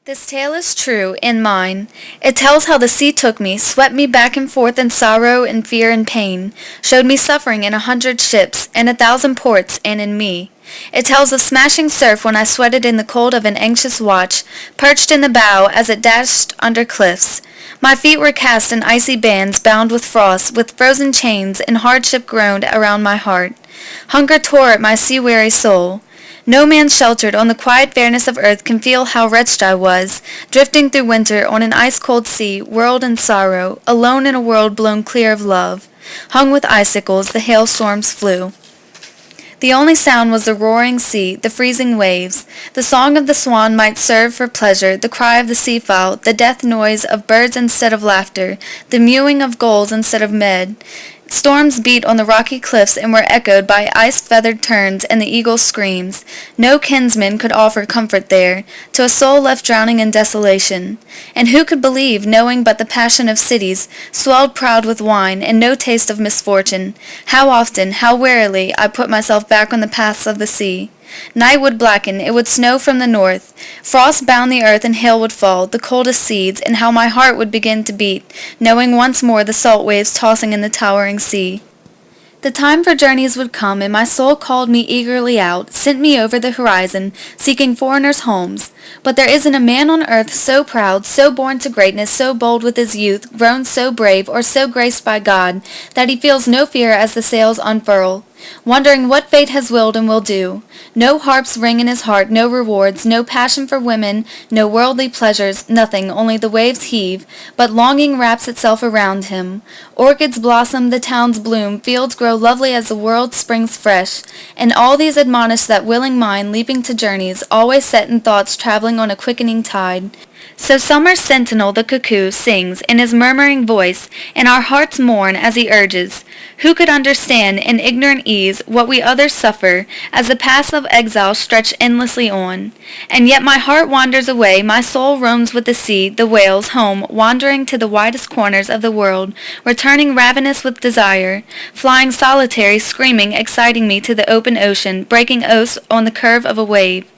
This tale is true, and mine. It tells how the sea took me, swept me back and forth in sorrow and fear and pain, showed me suffering in 100 ships, in 1,000 ports, and in me. It tells of smashing surf when I sweated in the cold of an anxious watch, perched in the bow as it dashed under cliffs. My feet were cast in icy bands, bound with frost, with frozen chains, and hardship groaned around my heart. Hunger tore at my sea-weary soul. No man sheltered on the quiet fairness of earth can feel how wretched I was, drifting through winter on an ice-cold sea, whirled in sorrow, alone in a world blown clear of love. Hung with icicles, the hailstorms flew. The only sound was the roaring sea, the freezing waves. The song of the swan might serve for pleasure, the cry of the seafowl, the death noise of birds instead of laughter, the mewing of gulls instead of med. Storms beat on the rocky cliffs and were echoed by ice-feathered terns and the eagle's screams. No kinsman could offer comfort there, to a soul left drowning in desolation. And who could believe, knowing but the passion of cities, swelled proud with wine, and no taste of misfortune? How often, how wearily, I put myself back on the paths of the sea. Night would blacken, it would snow from the north. Frost bound the earth and hail would fall, the coldest seeds, and how my heart would begin to beat, knowing once more the salt waves tossing in the towering sea. The time for journeys would come, and my soul called me eagerly out, sent me over the horizon, seeking foreigners' homes. But there isn't a man on earth so proud, so born to greatness, so bold with his youth, grown so brave, or so graced by God, that he feels no fear as the sails unfurl, wondering what fate has willed and will do. No harps ring in his heart, no rewards, no passion for women, no worldly pleasures, nothing, only the waves heave, but longing wraps itself around him. Orchids blossom, the towns bloom, fields grow lovely as the world springs fresh, and all these admonish that willing mind leaping to journeys, always set in thoughts traveling on a quickening tide. So summer's sentinel, the cuckoo, sings in his murmuring voice, and our hearts mourn as he urges. Who could understand in ignorant ease what we others suffer, as the paths of exile stretch endlessly on? And yet my heart wanders away, my soul roams with the sea, the whales, home, wandering to the widest corners of the world, returning ravenous with desire, flying solitary, screaming, exciting me to the open ocean, breaking oaths on the curve of a wave.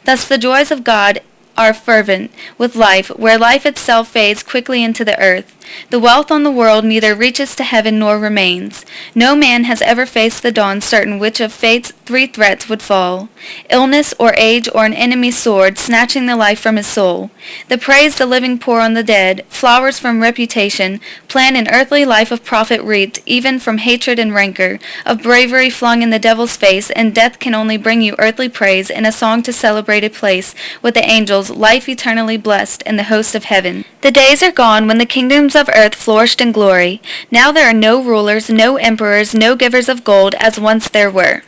Thus the joys of God are fervent with life, where life itself fades quickly into the earth. The wealth on the world neither reaches to heaven nor remains. No man has ever faced the dawn certain which of fate's 3 threats would fall: illness or age or an enemy's sword, snatching the life from his soul. The praise the living pour on the dead, flowers from reputation, plan an earthly life of profit reaped, even from hatred and rancor, of bravery flung in the devil's face, and death can only bring you earthly praise and a song to celebrate a place with the angels, life eternally blessed in the host of heaven. The days are gone when the kingdoms of earth flourished in glory. Now there are no rulers, no emperors, no givers of gold, as once there were,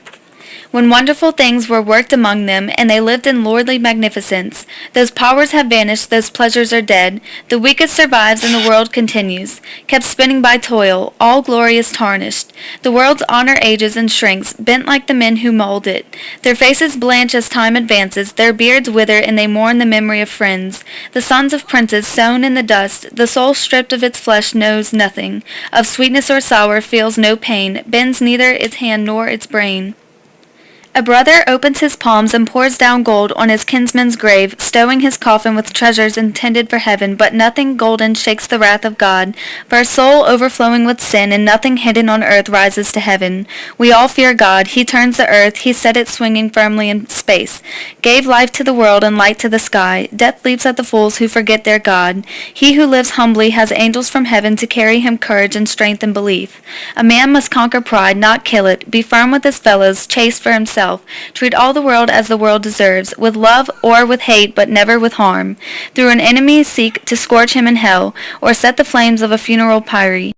when wonderful things were worked among them, and they lived in lordly magnificence. Those powers have vanished, those pleasures are dead. The weakest survives, and the world continues, kept spinning by toil. All glory is tarnished. The world's honor ages and shrinks, bent like the men who mold it. Their faces blanch as time advances, their beards wither, and they mourn the memory of friends. The sons of princes sown in the dust, the soul stripped of its flesh knows nothing. Of sweetness or sour feels no pain, bends neither its hand nor its brain. A brother opens his palms and pours down gold on his kinsman's grave, stowing his coffin with treasures intended for heaven, but nothing golden shakes the wrath of God, for a soul overflowing with sin, and nothing hidden on earth rises to heaven. We all fear God. He turns the earth, he set it swinging firmly in space, gave life to the world and light to the sky. Death leaps at the fools who forget their God. He who lives humbly has angels from heaven to carry him courage and strength and belief. A man must conquer pride, not kill it, be firm with his fellows, chaste for himself, treat all the world as the world deserves, with love or with hate, but never with harm. Through an enemy seek to scorch him in hell, or set the flames of a funeral pyre.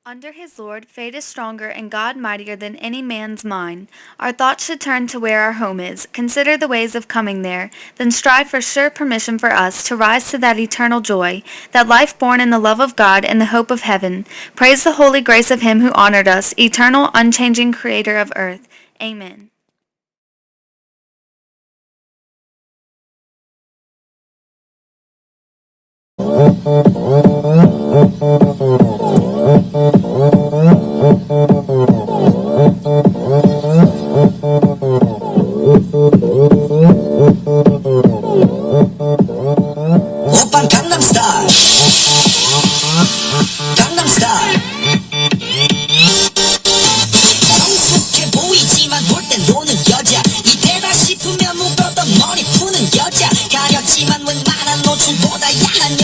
Under his Lord, fate is stronger and God mightier than any man's mind. Our thoughts should turn to where our home is, consider the ways of coming there, then strive for sure permission for us to rise to that eternal joy, that life born in the love of God and the hope of heaven. Praise the holy grace of him who honored us, eternal, unchanging creator of earth. Amen. 걷던 머리 푸는 여자 가렸지만 웬만한 노출보다 야한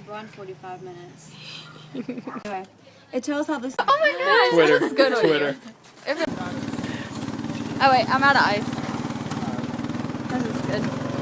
Run 45 minutes. Anyway, it tells how this. Oh my gosh. Twitter. This is good Twitter. Oh wait, I'm out of ice. This is good.